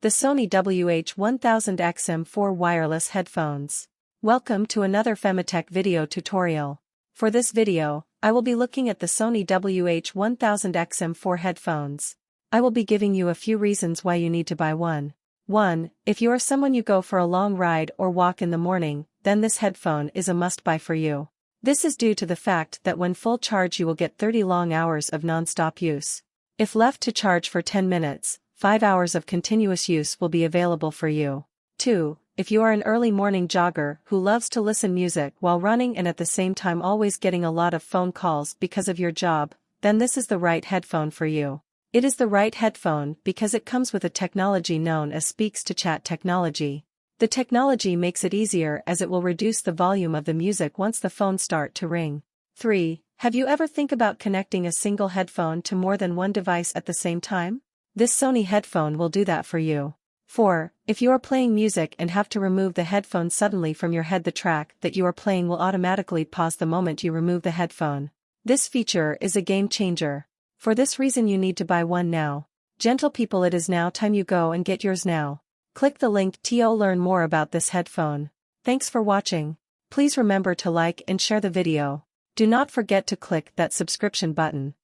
the Sony WH-1000XM4 wireless headphones. Welcome to another FEMITECH video tutorial. For this video, I will be looking at the Sony WH-1000XM4 headphones. I will be giving you a few reasons why you need to buy one. 1. If you are someone you go for a long ride or walk in the morning, then this headphone is a must-buy for you. This is due to the fact that when full charge you will get 30 long hours of non-stop use. If left to charge for 10 minutes, 5 hours of continuous use will be available for you. 2. If you are an early morning jogger who loves to listen music while running and at the same time always getting a lot of phone calls because of your job, then this is the right headphone for you. It is the right headphone because it comes with a technology known as speaks-to-chat technology. The technology makes it easier as it will reduce the volume of the music once the phone starts to ring. 3. Have you ever think about connecting a single headphone to more than one device at the same time? This Sony headphone will do that for you. 4. If you are playing music and have to remove the headphone suddenly from your head, the track that you are playing will automatically pause the moment you remove the headphone. This feature is a game changer. For this reason you need to buy one now. Gentle people, it is now time you go and get yours now. Click the link to learn more about this headphone. Thanks for watching. Please remember to like and share the video. Do not forget to click that subscription button.